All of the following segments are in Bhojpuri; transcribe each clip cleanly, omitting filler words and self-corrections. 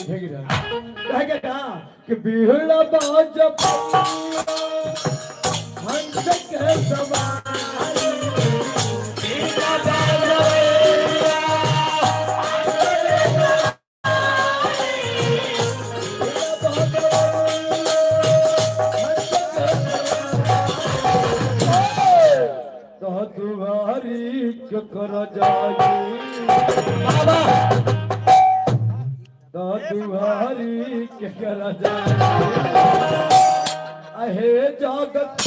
ಹೇಗೆನಾ कि बिहड़ बाज हंस के सवारी बिहड़ बाज तो तुम्हारी कर जाई बाबा तो तुम्हारी के कर जाई अहे जगत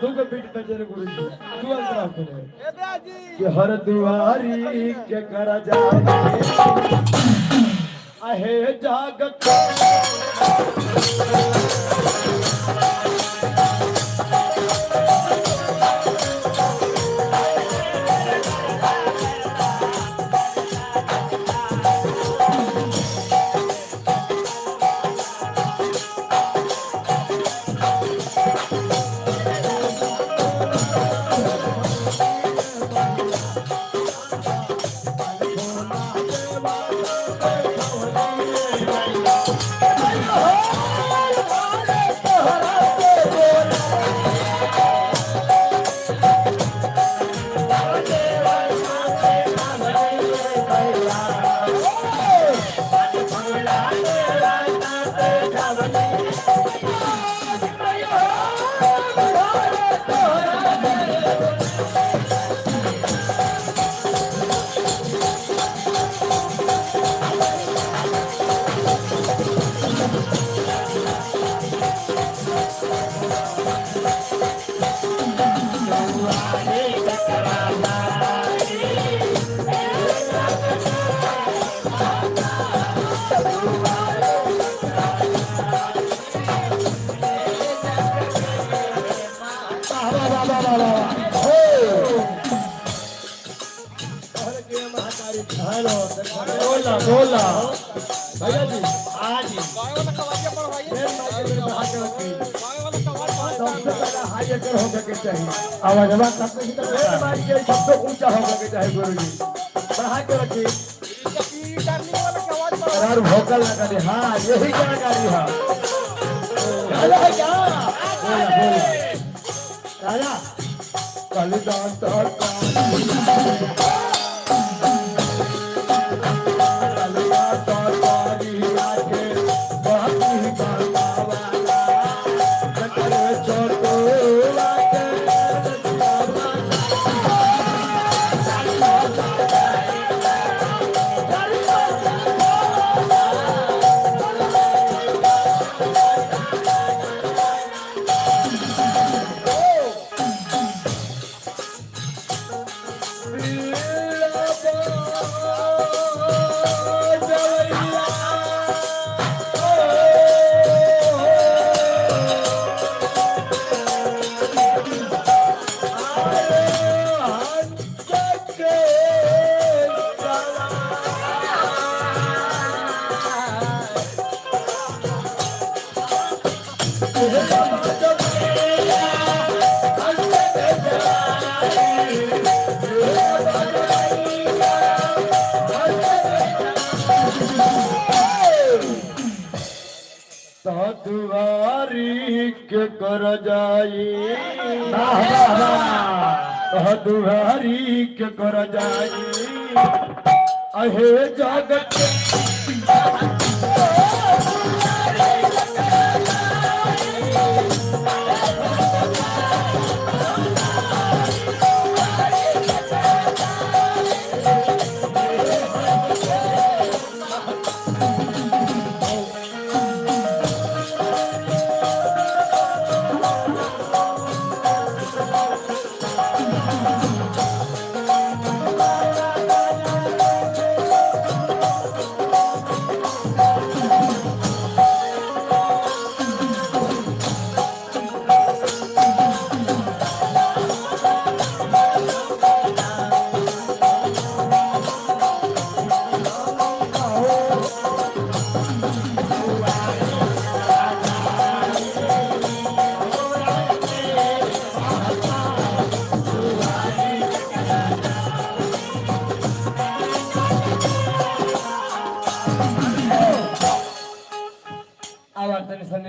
तुमको पीठ बजर गुरुजी तू अंतरा करे ए ब्याजी कि हर दुआरी के कर जाए आहे जागत बोला भैया जी हाँ जी सबसे पहला हाई एकर होगा के चाहिए आवाज सबसे ऊंचा होगा के चाहिए गुरु जी बढ़ा के रखिए और भोकल लगा दे हाँ यही जानकारी है क्या राजा कलिदान दुआरी के कर जाई दुआरी के कर जाई अहे जगत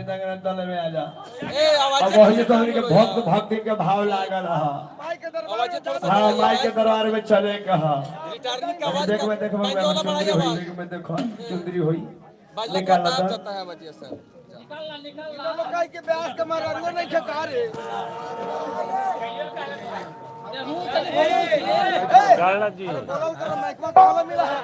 दंगना तले में आजा ए आवाज अब वही तो हमनी के भक्त भक्ति के भाव लागल हा हां माई के दरबार में चले कहा रिटर्निंग का आवाज देखो देखो मैं देखो चुंदरी होई निकाल ला जाता है वजह से निकालना लोग काई के ब्यास के मार रंगो नहीं खका रे डालना जी बोलो तो माइक में ताला मिला है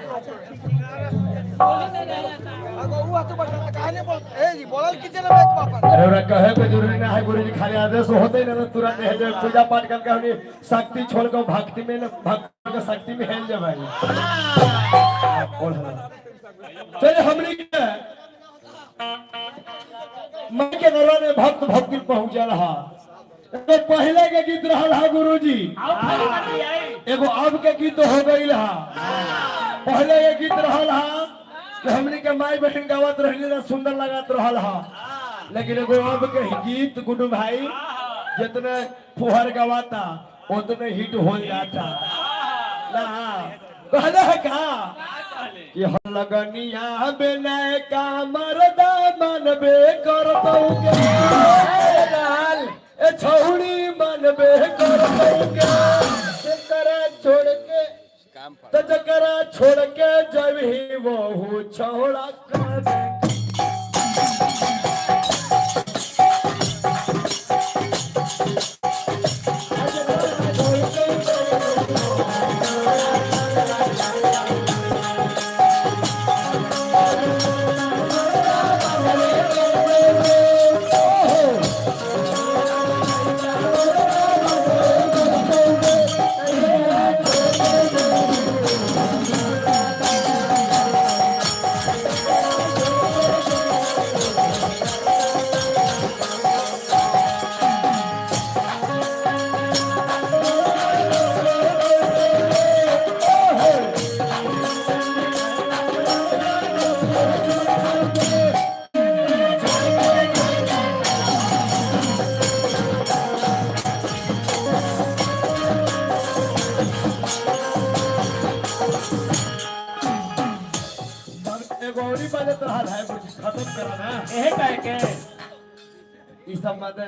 अगो हुआ तो बता कहने बोल ए जी बोलल की चला माइक वापस अरे रे कहे कोई जरूरी ना है गुरुजी खाली आदेश होते ही ना तुरंत है जो पूजा पाठ करके हमनी शक्ति छोड़ के भक्ति में ना भक्त के शक्ति में हेल जा भाई बोल चलिए हमनी के मां के दरबार में भक्त भक्ति पहुंचा रहा तो पहले के गीत रहल हा गुरुजी एगो अब के गीत हो गइल हा पहले ये गीत रहल हा कि हमनी के माई बहन गावत रहली ना सुंदर लागत रहल हा लेकिन एगो अब के गीत गुड्डू भाई जितने फुहर गवाता उतने हिट हो जाता ना कहले है का कि हम लगनिया बेने का मरदा मनबे करतौ के लाल ए छौड़ी मनबे करतौ के तेरा छोड़ के काम पर त जकरा छोड़ के जब ही वो छोड़ा कर गौरी बजत रहल है खत्म करा ना एहे कह के ई सब मत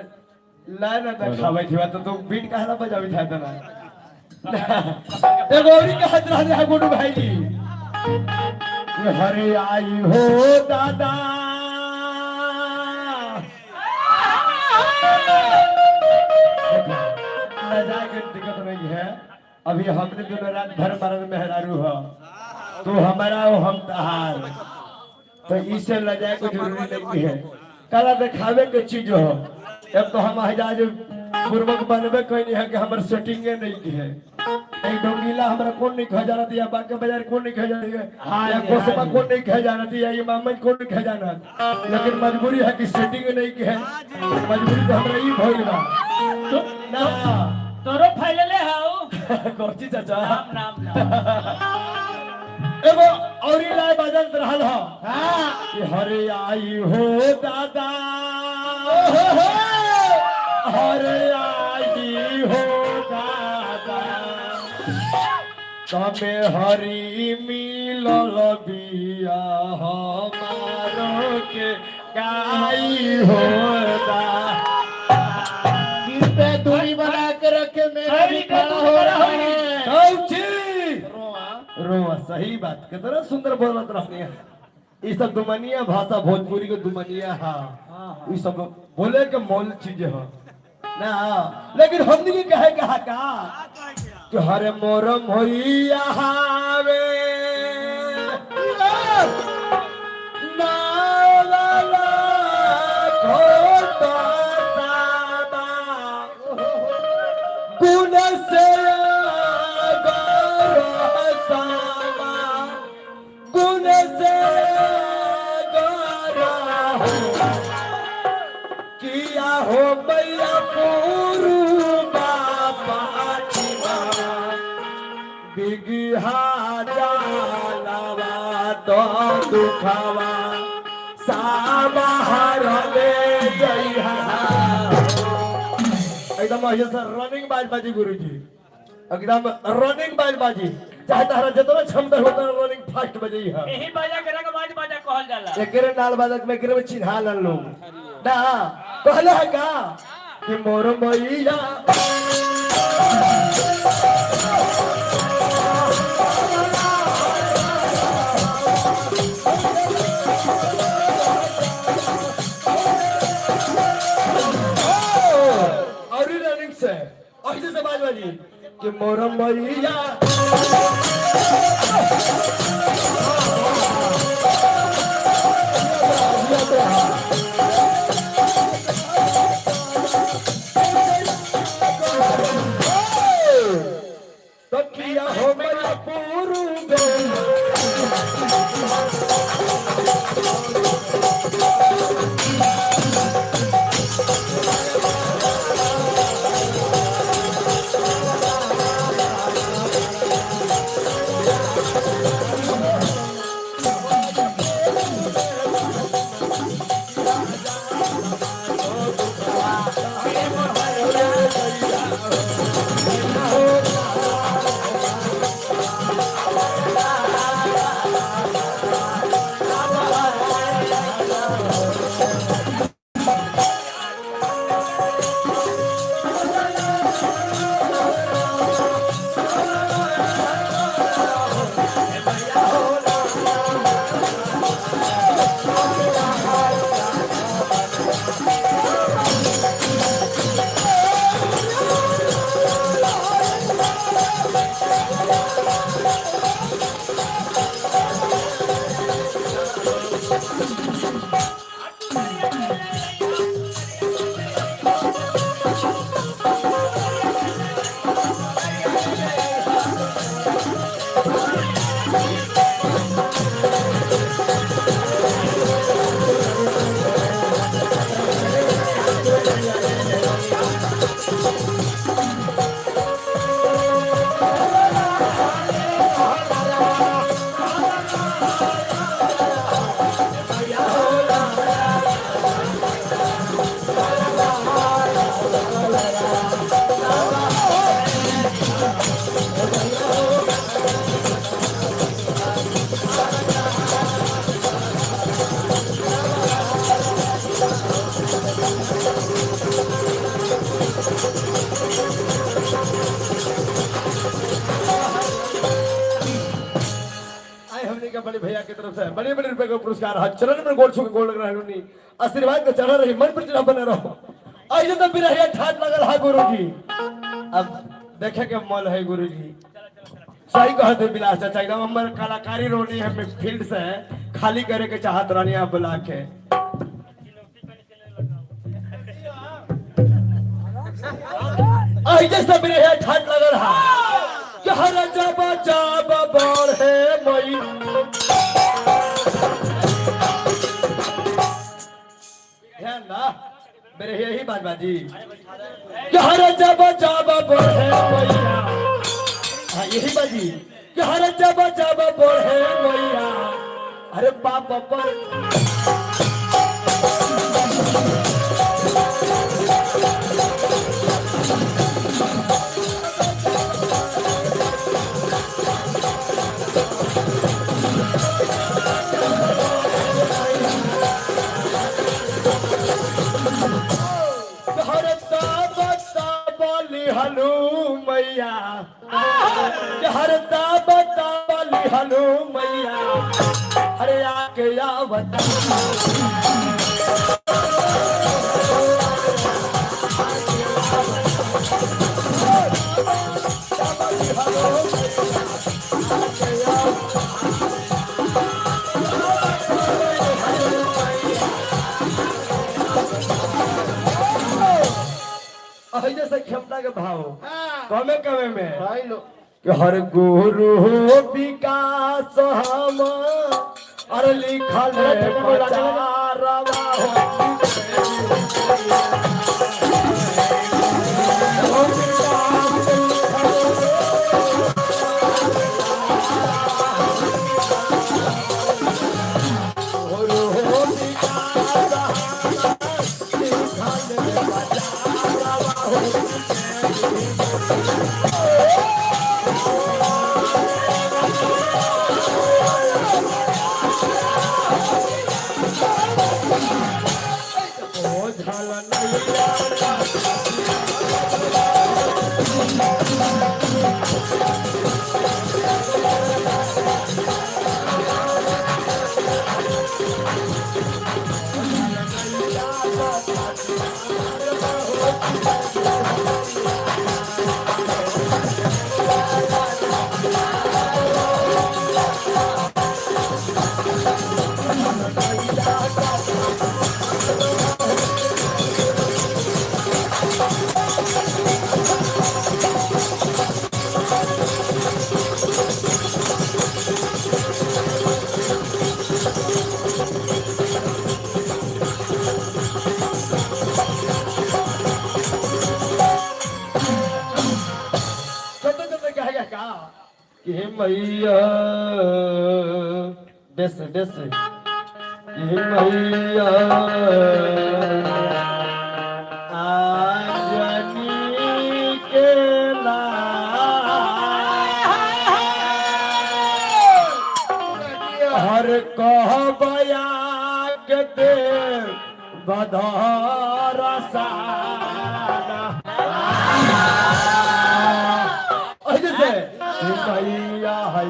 लाइन देखावे थी तो तू बीट कहला बजावी था तना ए गौरी के हाथ रहल है गुड्डू भाई जी ये हरे आई हो दादा ना जाके दिक्कत नहीं है अभी हमने दोनों रात भर मरद मेहरारू हो तो हमारा हो हम तहार तो इससे लजाए को जरूरी नहीं है कला दिखावे के चीज हो अब तो हम हजाज पूर्वक बनबे कोई नहीं है कि हमारे सेटिंगे नहीं की है एक डोंगीला हमारा कौन नहीं खजाना दिया बाकी बाजार कौन नहीं खजाना दिया या कोसमा कौन नहीं खजाना दिया ये मामन कौन नहीं खजाना लेकिन मजबूरी है कि सेटिंग नहीं की है मजबूरी तो हमरा ई भइल बा तो ना तोरो फैलले हाउ कोची चाचा नाम नाम एगो औरी लाय बजंत रहल हो हां कि हरे आई हो दादा हरे आई हो दादा तमे हरी मिलल बिया हमारो के गाई हो दा दिल पे दूरी बना के रखे मेरा भी खड़ा हो रहा है रोआ सही बात कितना सुंदर बोलत रहनी है ये सब दुमनिया भाषा भोजपुरी के दुमनिया हाँ ये सब बोले के मौल चीज है ना लेकिन हमनी के कहे कहा का कि हरे मोरम होइया हावे ना ला ला खोता साबा गुण से किया हो मैया पूरू बापा बिगिहा जालवा तो दुखवा सामहर ले जइहा एकदम ऐसे सर रनिंग बाजी गुरुजी एकदम रनिंग बाजी चाहे तारा जितना क्षमता होता रनिंग फास्ट बजई है यही बाजा करे के बाजा कहल जाला एकरे नाल बाजक में एकरे में चिन्हा लन लोग ना कहले है का कि मोर मैया और रनिंग से ऐसे से बाजी कि मोर मैया तो किया हो मेरा पूर्व बड़े भैया की तरफ से बड़े बड़े रुपए का पुरस्कार है चरण में गोल छू के गोल लग रहा है आशीर्वाद का चढ़ा रही मन पर चढ़ा बने रहो आज तो भी रहिए ठाट लगल है गुरुजी अब देखे के मल है गुरुजी सही कहते बिलास चाचा एकदम हमर कलाकारी रोनी है फील्ड से खाली करे के चाहत रानी आप बुला के आज सब भी रहिए ठाट लगल है कि हर जब जब बोल है मई ध्यान ना मेरे यही बात बाजी कि हर जब जब बढ़े मैया हाँ यही बाजी कि हर जब जब बढ़े मैया अरे पाप पर हलो मैया हरता बता वाली हलो मैया अरे आके आवत जैसे क्षमता के भाव कमे कमे में कि हर गुरु विकास हम और लिखल बचारवा कि मैया बेस बेस कि मैया आंजनी के हर कह बया के दे बधारा साना ऐसे मैया है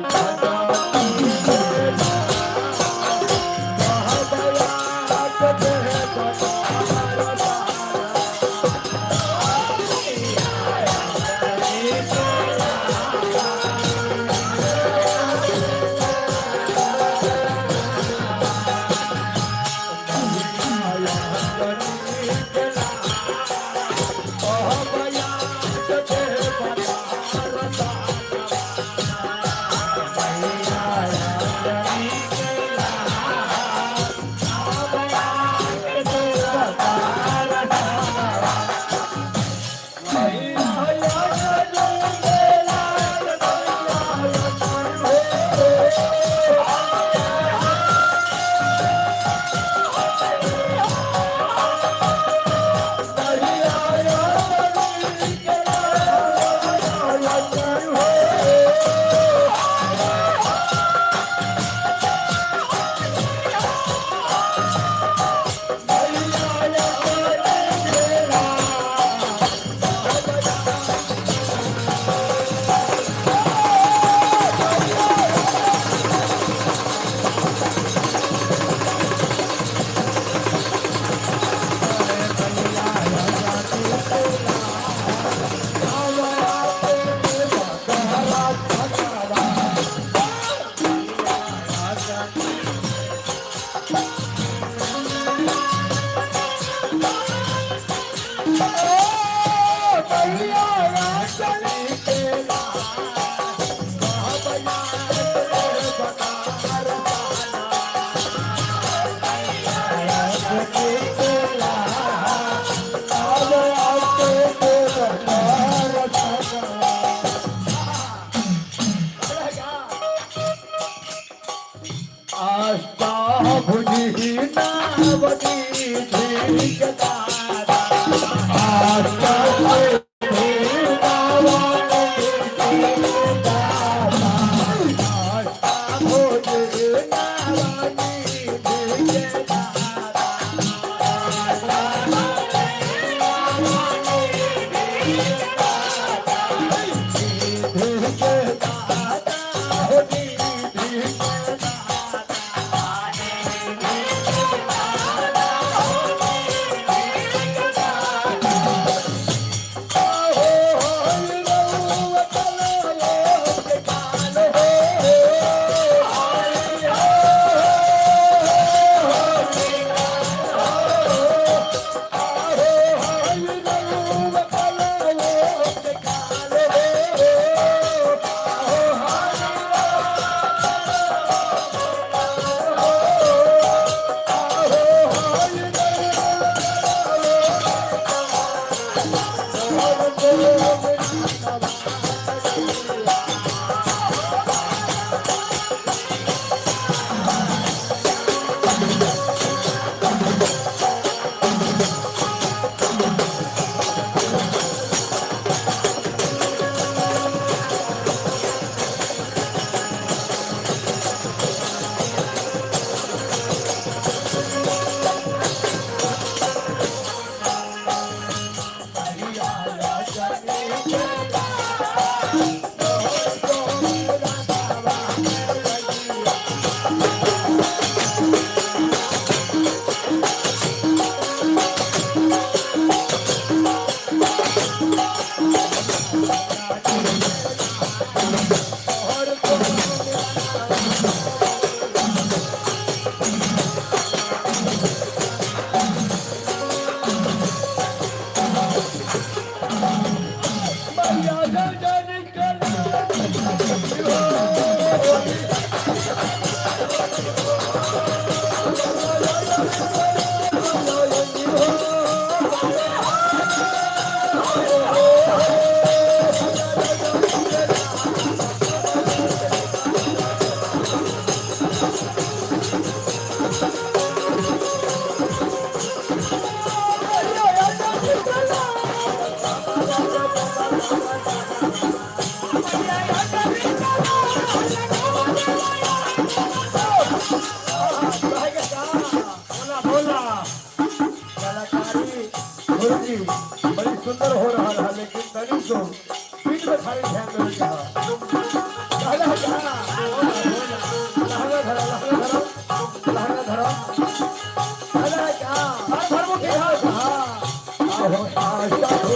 सुंदर हो रहा है लेकिन तनी सो पीठ में खाली ध्यान दे रहा कहला कहा लहंगा धरा लहंगा धरा कहला कहा हर धर्म के कहा आहो आशा हो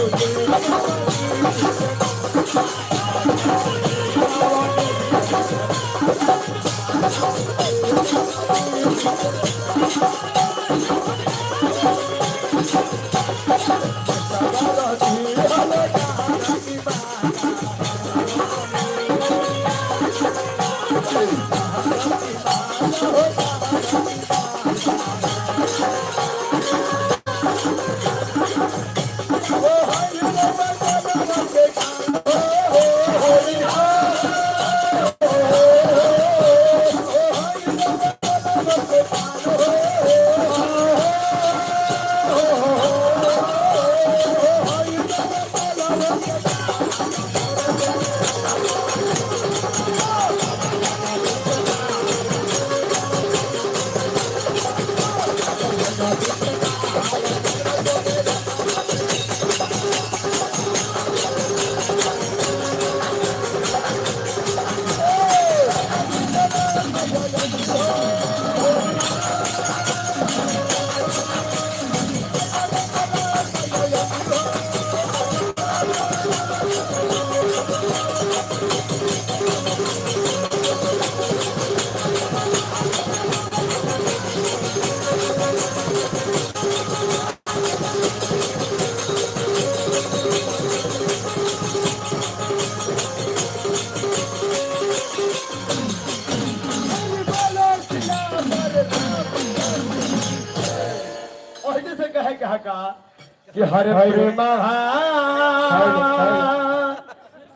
कि हर प्रेम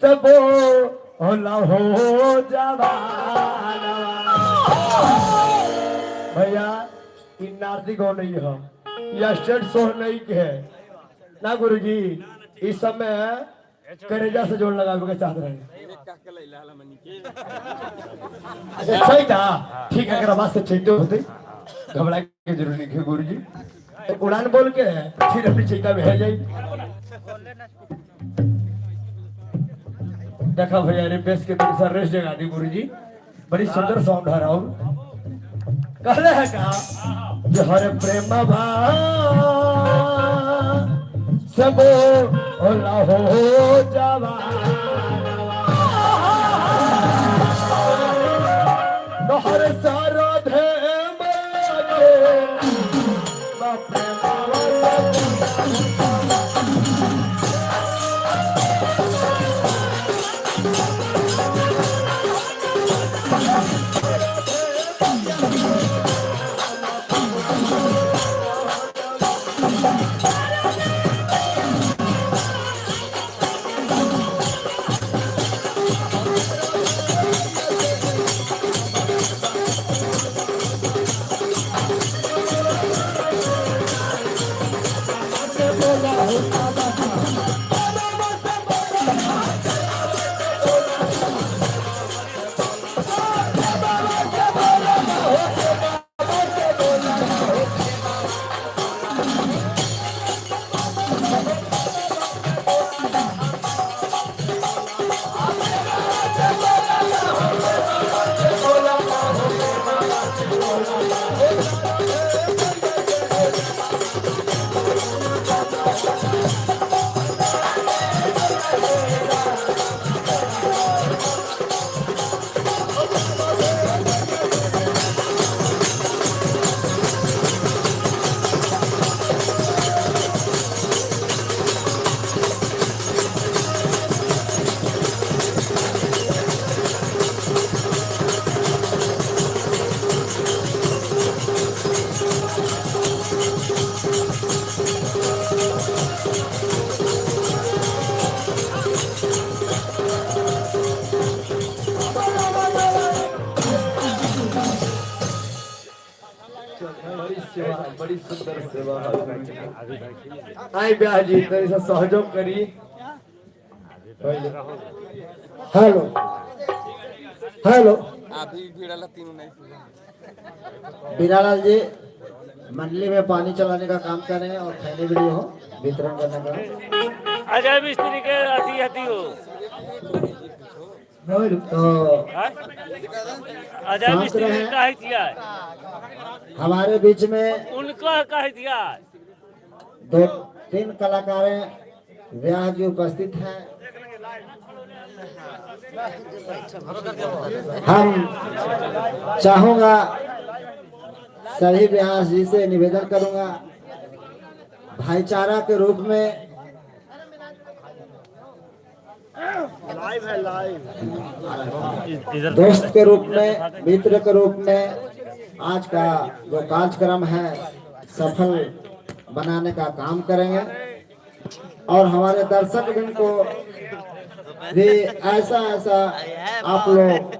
सबो होला हो जवान भैया इन नारदी गौ नहीं है या स्टेट शो नहीं के है ना गुरुजी इस समय करेजा से जोड़ लगावे के चाहते रहे अच्छा सही था ठीक है अगर आवाज से चाहिए होते घबराए की जरूरत नहीं है गुरुजी एक उड़ान बोल के फिर अपनी चिंता में है जाई देखा भैया रे बेस के थोड़ी सा रेस्ट जगा दी गुरुजी बड़ी सुंदर सॉन्ग है राहुल कहले है कहा जो हर प्रेम भा सब होला हो जवान हर सारा धर्म बड़ी सुंदर सेवा आई ब्याह जी तेरे से सहयोग करी हेलो हेलो अभी भिड़ाला तीनों नहीं सुना। बीरालाल जी मंडली में पानी चलाने का काम कर रहे हैं और थैली वीडियो हो वितरण करने का अजय मिस्त्री के अति अति हो तो अजय मिस्त्री का ही दिया हमारे बीच में उनका कह दिया 2-3 कलाकारें व्याह जी उपस्थित हैं। हम चाहूंगा सभी व्यास जी से निवेदन करूंगा भाईचारा के रूप में दोस्त के रूप में मित्र के रूप में आज का जो कार्यक्रम है सफल बनाने का काम करेंगे और हमारे दर्शक गण को भी ऐसा आप लोग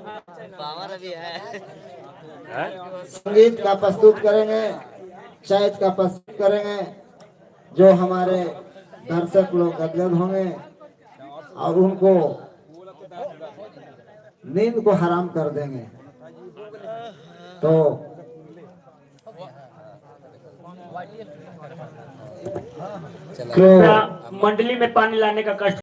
संगीत का प्रस्तुत करेंगे, शायद का प्रस्तुत करेंगे जो हमारे दर्शक लोग गदगद होंगे और उनको नींद को हराम कर देंगे। तो मंडली में पानी लाने का कष्ट